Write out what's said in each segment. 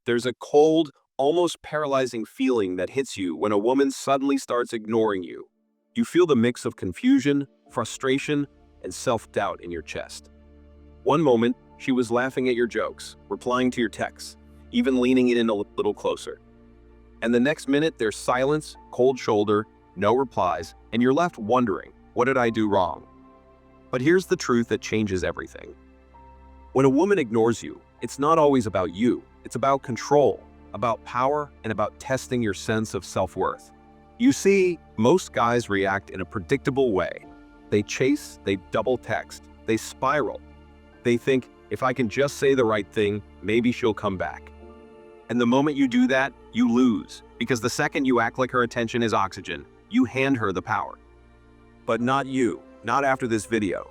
There's a cold, almost paralyzing feeling that hits you when a woman suddenly starts ignoring you. You feel the mix of confusion, frustration, and self-doubt in your chest. One moment, she was laughing at your jokes, replying to your texts, even leaning in a little closer. And the next minute, there's silence, cold shoulder, no replies, and you're left wondering, what did I do wrong? But here's the truth that changes everything. When a woman ignores you, it's not always about you. It's about control, about power, and about testing your sense of self-worth. You see, most guys react in a predictable way. They chase, they double text, they spiral. They think, if I can just say the right thing, maybe she'll come back. And the moment you do that, you lose, because the second you act like her attention is oxygen, you hand her the power. But not you, not after this video.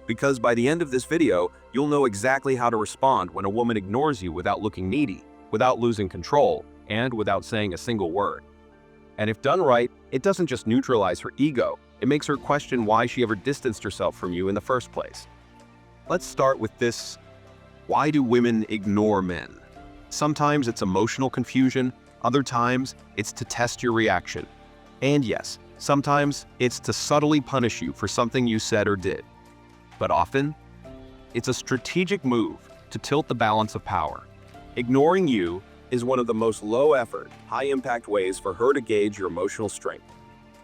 Because by the end of this video, you'll know exactly how to respond when a woman ignores you without looking needy, without losing control, and without saying a single word. And if done right, it doesn't just neutralize her ego, it makes her question why she ever distanced herself from you in the first place. Let's start with this. Why do women ignore men? Sometimes it's emotional confusion, other times it's to test your reaction. And yes, sometimes it's to subtly punish you for something you said or did. But often, it's a strategic move to tilt the balance of power. Ignoring you is one of the most low-effort, high-impact ways for her to gauge your emotional strength.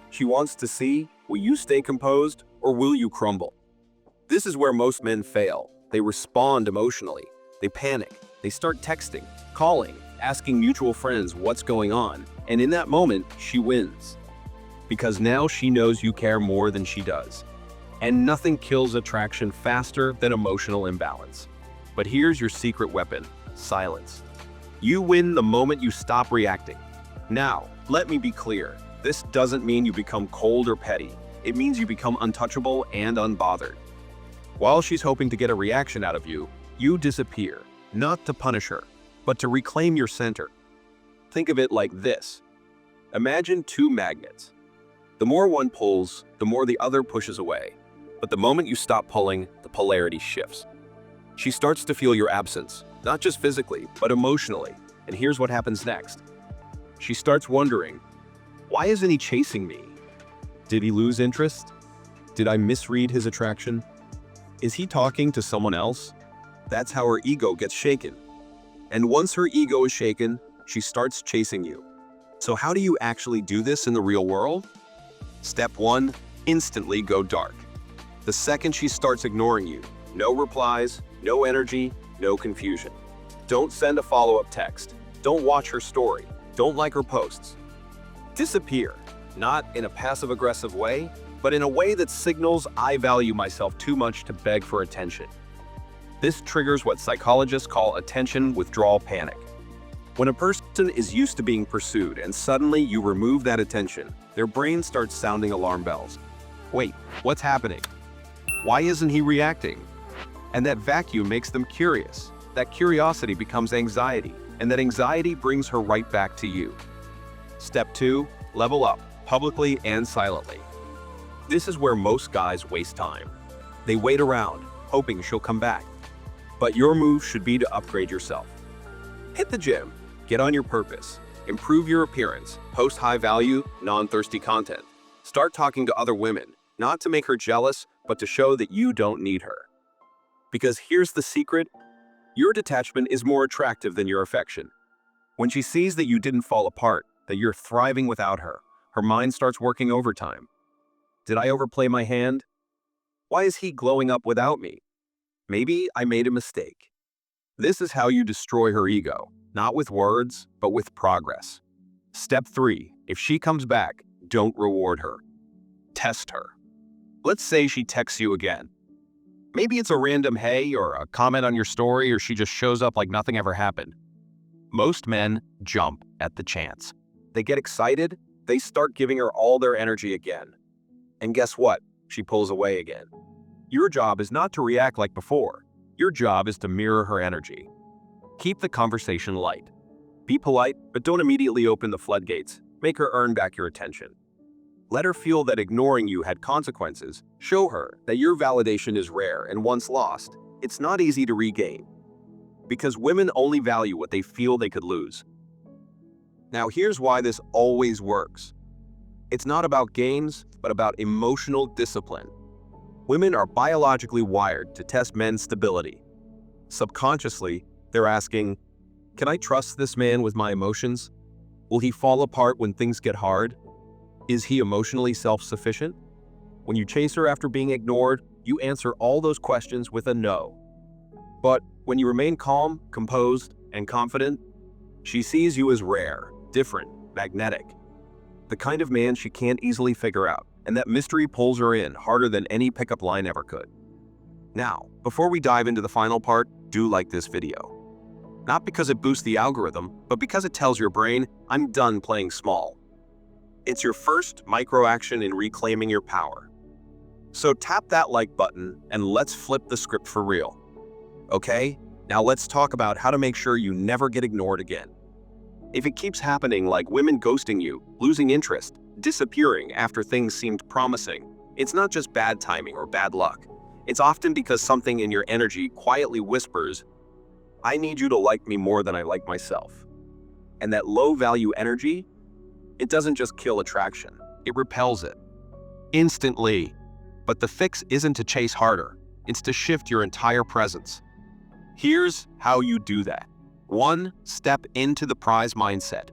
She wants to see, will you stay composed or will you crumble? This is where most men fail. They respond emotionally. They panic. They start texting, calling, asking mutual friends what's going on, and in that moment, she wins. Because now she knows you care more than she does. And nothing kills attraction faster than emotional imbalance. But here's your secret weapon: silence. You win the moment you stop reacting. Now, let me be clear. This doesn't mean you become cold or petty. It means you become untouchable and unbothered. While she's hoping to get a reaction out of you, you disappear, not to punish her, but to reclaim your center. Think of it like this. Imagine two magnets. The more one pulls, the more the other pushes away. But the moment you stop pulling, the polarity shifts. She starts to feel your absence, not just physically, but emotionally. And here's what happens next. She starts wondering, why isn't he chasing me? Did he lose interest? Did I misread his attraction? Is he talking to someone else? That's how her ego gets shaken. And once her ego is shaken, she starts chasing you. So how do you actually do this in the real world? Step 1, instantly go dark. The second she starts ignoring you, no replies, no energy, no confusion. Don't send a follow-up text. Don't watch her story. Don't like her posts. Disappear, not in a passive-aggressive way, but in a way that signals I value myself too much to beg for attention. This triggers what psychologists call attention withdrawal panic. When a person is used to being pursued and suddenly you remove that attention, their brain starts sounding alarm bells. Wait, what's happening? Why isn't he reacting? And that vacuum makes them curious. That curiosity becomes anxiety, and that anxiety brings her right back to you. Step 2, level up, publicly and silently. This is where most guys waste time. They wait around, hoping she'll come back. But your move should be to upgrade yourself. Hit the gym, get on your purpose, improve your appearance, post high-value, non-thirsty content. Start talking to other women, not to make her jealous, but to show that you don't need her. Because here's the secret, your detachment is more attractive than your affection. When she sees that you didn't fall apart, that you're thriving without her, her mind starts working overtime. Did I overplay my hand? Why is he glowing up without me? Maybe I made a mistake. This is how you destroy her ego, not with words, but with progress. Step 3, if she comes back, don't reward her. Test her. Let's say she texts you again. Maybe it's a random hey or a comment on your story, or she just shows up like nothing ever happened. Most men jump at the chance. They get excited, they start giving her all their energy again. And guess what? She pulls away again. Your job is not to react like before. Your job is to mirror her energy. Keep the conversation light. Be polite, but don't immediately open the floodgates. Make her earn back your attention. Let her feel that ignoring you had consequences. Show her that your validation is rare and once lost, it's not easy to regain. because women only value what they feel they could lose. Now, here's why this always works. It's not about games, but about emotional discipline. Women are biologically wired to test men's stability. Subconsciously, they're asking, can I trust this man with my emotions? Will he fall apart when things get hard? Is he emotionally self-sufficient? When you chase her after being ignored, you answer all those questions with a no. But when you remain calm, composed, and confident, she sees you as rare, different, magnetic. The kind of man she can't easily figure out, and that mystery pulls her in harder than any pickup line ever could. Now, before we dive into the final part, do like this video. Not because it boosts the algorithm, but because it tells your brain, I'm done playing small. It's your first micro-action in reclaiming your power. So tap that like button and let's flip the script for real. Okay, now let's talk about how to make sure you never get ignored again. If it keeps happening, like women ghosting you, losing interest, disappearing after things seemed promising, it's not just bad timing or bad luck. It's often because something in your energy quietly whispers, I need you to like me more than I like myself. And that low-value energy, it doesn't just kill attraction, it repels it. Instantly. But the fix isn't to chase harder, it's to shift your entire presence. Here's how you do that. 1. Step into the prize mindset.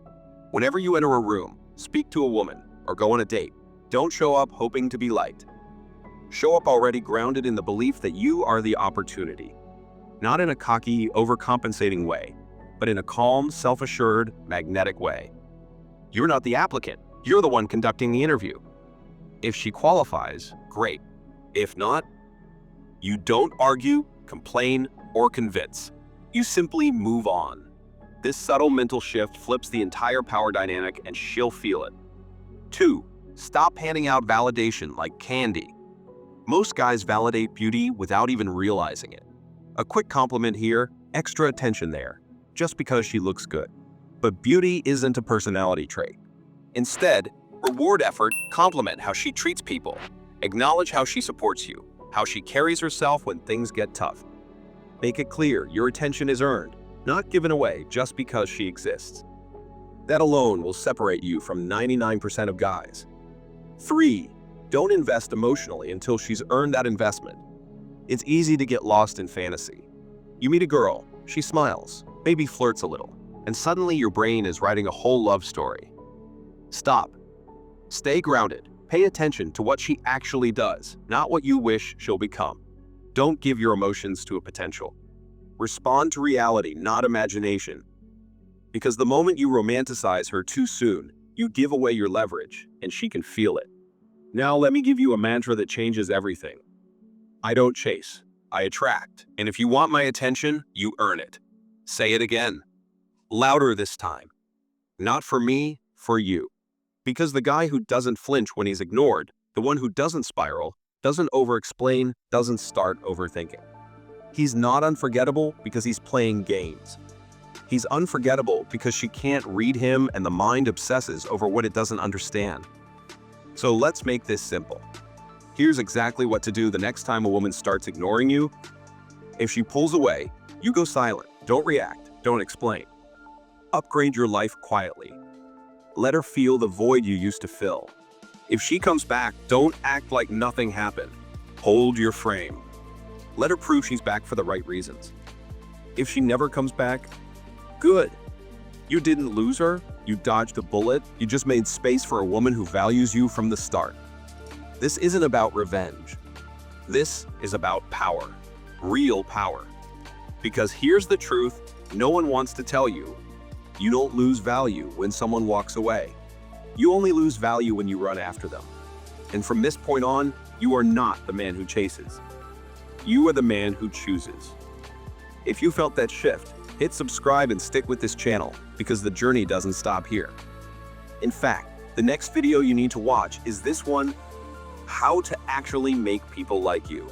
Whenever you enter a room, speak to a woman, or go on a date, don't show up hoping to be liked. Show up already grounded in the belief that you are the opportunity. Not in a cocky, overcompensating way, but in a calm, self-assured, magnetic way. You're not the applicant, you're the one conducting the interview. If she qualifies, great. If not, you don't argue, complain, or convince. You simply move on. This subtle mental shift flips the entire power dynamic and she'll feel it. 2. Stop handing out validation like candy. Most guys validate beauty without even realizing it. A quick compliment here, extra attention there, just because she looks good. But beauty isn't a personality trait. Instead, reward effort, compliment how she treats people. Acknowledge how she supports you, how she carries herself when things get tough. Make it clear your attention is earned, not given away just because she exists. That alone will separate you from 99% of guys. 3. Don't invest emotionally until she's earned that investment. It's easy to get lost in fantasy. You meet a girl, she smiles, maybe flirts a little, and suddenly your brain is writing a whole love story. Stop. Stay grounded. Pay attention to what she actually does, not what you wish she'll become. Don't give your emotions to a potential. Respond to reality, not imagination. Because the moment you romanticize her too soon, you give away your leverage, and she can feel it. Now let me give you a mantra that changes everything. I don't chase, I attract. And if you want my attention, you earn it. Say it again. Louder this time. Not for me, for you. Because the guy who doesn't flinch when he's ignored, the one who doesn't spiral, doesn't over-explain, doesn't start overthinking. He's not unforgettable because he's playing games. He's unforgettable because she can't read him and the mind obsesses over what it doesn't understand. So let's make this simple. Here's exactly what to do the next time a woman starts ignoring you. If she pulls away, you go silent. Don't react. Don't explain. Upgrade your life quietly. Let her feel the void you used to fill. If she comes back, don't act like nothing happened. Hold your frame. Let her prove she's back for the right reasons. If she never comes back, good. You didn't lose her, you dodged a bullet, you just made space for a woman who values you from the start. This isn't about revenge. This is about power. Real power. Because here's the truth no one wants to tell you. You don't lose value when someone walks away. You only lose value when you run after them. And from this point on, you are not the man who chases. You are the man who chooses. If you felt that shift, hit subscribe and stick with this channel because the journey doesn't stop here. In fact, the next video you need to watch is this one, how to actually make people like you.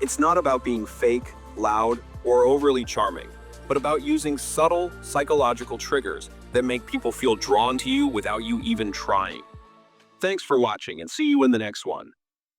It's not about being fake, loud, or overly charming, but about using subtle psychological triggers that make people feel drawn to you without you even trying. Thanks for watching and see you in the next one.